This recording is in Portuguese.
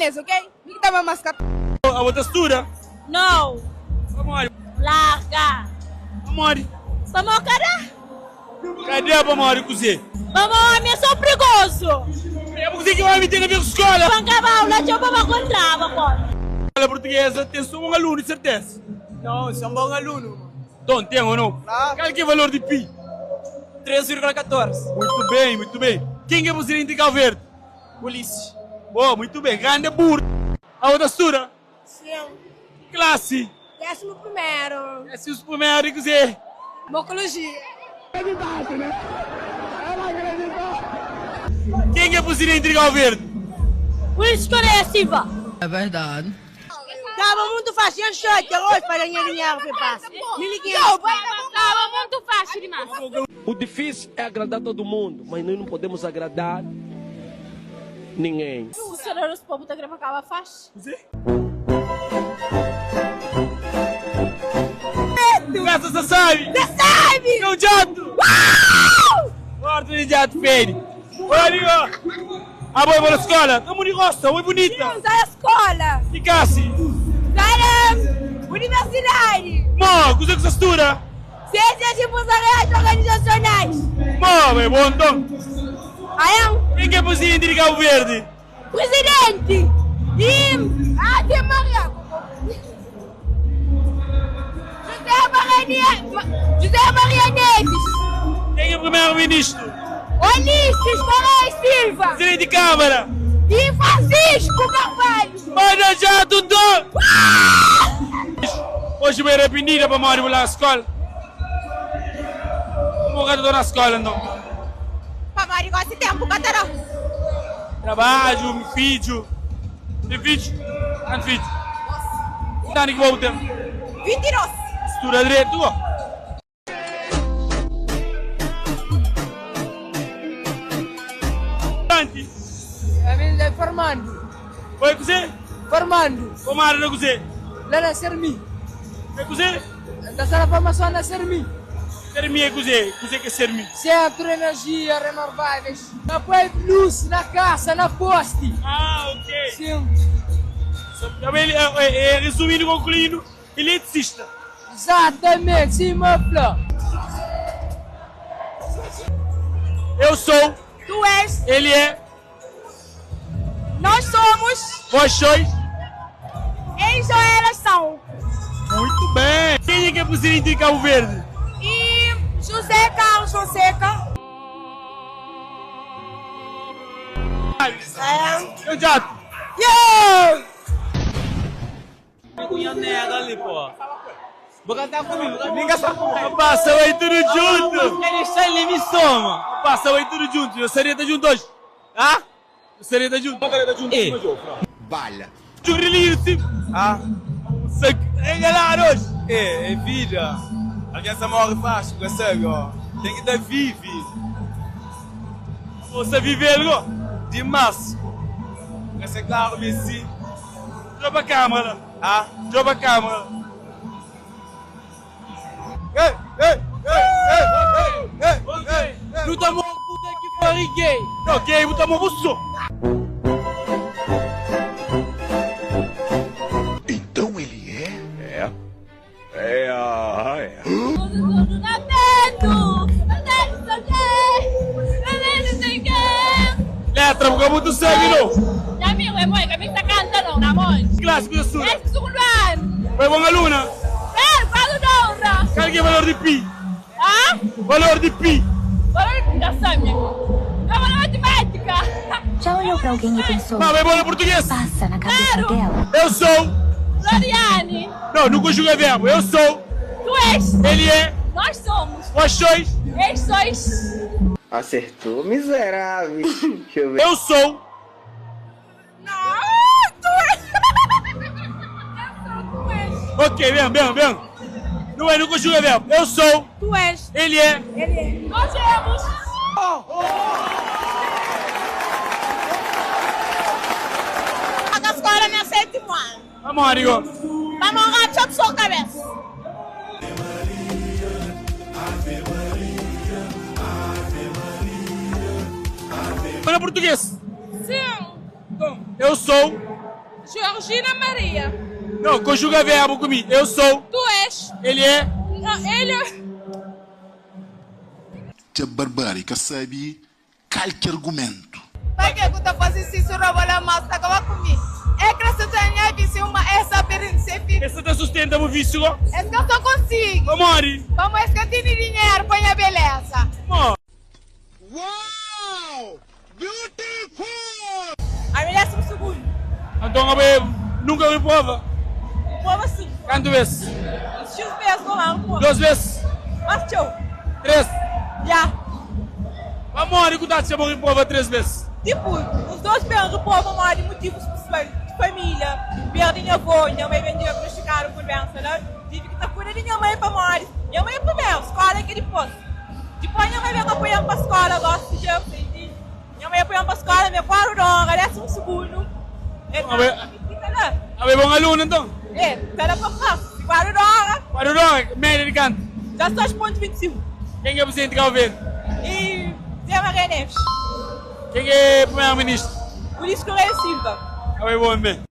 português, ok? Ninguém tá mascar. A outra textura? Não. Amor. Larga. Amor. Vamos, cara? Cadê a Amor cozer? Vamos, homem, sou perigoso. É porque que vai me ter na minha escola. Pancava aula, deixa eu para encontrar, pô. A portuguesa tem só um aluno, certeza? Não, sou um bom aluno. Então, tem ou não? Claro. Qual que é o valor de pi? 3,14. Muito bem, muito bem. Quem é você de Cabo Verde? Ulisses. Boa, muito bem. Grande burro. A outra textura? Sim. Classe. 11º. Esse é o primeiro que você... Mocologia. Quem é você de Cabo Verde? Ulisses Coreia Silva. É verdade. Tava muito fácil, eu shot, hoje para ganhar dinheiro que passa. 1.500. Tava muito fácil demais. O difícil é agradar todo mundo, mas nós não podemos agradar ninguém. O senhor dos povos da grama acaba fácil. Graças a sabe! Você sabe! É um jato! Ordem de jato, feio! Olha, ó! A boa para a escola! Estamos de roça, muito bonita! Vamos à escola. E Cassi? Cara, universidade. Mó, que você textura? Ciências empresariais organizacionais. Mó, é bom então! Aí, Quem é presidente de Cabo Verde? presidente. E... Ah, tem Maria. José Maria Neves. Quem é o primeiro-ministro? Ulisses Coreia Silva. Presidente de Câmara? E Francisco Carvalho. Manda já, tudo! Hoje vai arrependida para morrer lá na escola. Como que eu estou na escola, então? Papai, gosta de tempo, catarão. Trabalho, me filho. Tem filho? Não filho. Não, nem que vou ter. 22. Estuda direito, ó. É formando. Oi, cozê? Formando. Como é que cozê? Lá na Sermi. É cozê? Da sala de formação na Sermi. Sermi é cozê. Cozê que é sermi. Centro de Energia Renováveis. Apoio luz na casa, na poste. Ah, ok. Sim. Resumindo e concluindo, ele é eletricista. Exatamente, sim, meu flor. Eu sou, Tu és. ele é, Nós somos. vós sois. Eles ou elas são. Muito bem. Quem é que é presidente de Cabo Verde? E José Carlos Fonseca. Eu já. Yo! Cunha nega ali, pô. Vou cantar comigo. Ninguém sabe como é. Passa aí tudo junto. Ele está em me soma. Passa aí tudo junto. Eu seria da junto hoje. Ah? Eu seria da junto. E? Balha. Jurilíssimo. Ah? É galera hoje. É vida. Alguém se morre fácil, consegue, ó. Tem que dar vive. Você vive algo? De março. Esse carro, Messi. Joga a câmera. Ah? Joga a câmera. Ei, ei, ei, ei, ei, ei. Tu tá morto puta que pariu gay. Não, gay, tu tá morto. Então ele é? Letra, porque muito sangue não. Ya amigo, é mãe, que me está cantando, na mãe. Clássico da sua. É segundo ano. Foi bom aluna. É, quase não, não. Qual que é o valor de pi? Ah? Valor de pi. Valor da Sâmia. Tava na matemática. Já olhou pra alguém e pensou, Mas é bom na português. passa na cabeça Claro. dela? Eu sou. Loriane. Não, não conjuga verbo. Eu sou. Tu és. Ele é. Nós somos. Vós sois. Eles sois. Acertou, miserável. Deixa eu ver. Eu sou. Não, tu és. Tu és. Ok, vem. Não é, não conjuga verbo. Eu sou. Tu és. Ele é. Ele é. Nós temos. A escola é minha sétima ano. Vamos, amigo. Vamos lá, deixa eu sua cabeça. Fala português. Sim. Eu sou. Georgina Maria. Não, conjuga verbo comigo. Eu sou. Tu és. Ele é. Não, ele é. Tia barbárica sabe qualquer argumento. Para que eu tô fazendo isso, roubando mais, tá com comigo? É que você já disse uma essa pergunta, filho. Esse te sustenta o vício. É que eu só consigo. Amore. Como é que eu tenho dinheiro para minha beleza? Amor. Uau! Beautiful! A minha é segundo. Então, nunca me prova. Como assim? Quantas vezes? Os tios mesmo lá, um pouco. 2 vezes? Mas tio, 3? já. Amor, cuidado se eu prova 3 vezes. Tipo, os dois pegam o povo maior de motivos pessoais, de família. Perdem minha avó, minha mãe vendeu para chegar por doença, né? Tive que estar cuidando de minha mãe para morrer. Minha mãe é primeiro, escola é aquele posto. Depois minha mãe vem apoiando para a escola, gosto de eu, entendi. Minha mãe apoiando para a escola, minha quarto dona, 12º. É bom aluno então? É, pera para cá, quarto dona. Para o dog, média de canto. Já estou aos pontos 25. Quem é o presidente de Cabo Verde? E Zé Maria Neves. Quem é o primeiro-ministro? Por isso que eu leio Silva. É bom mesmo.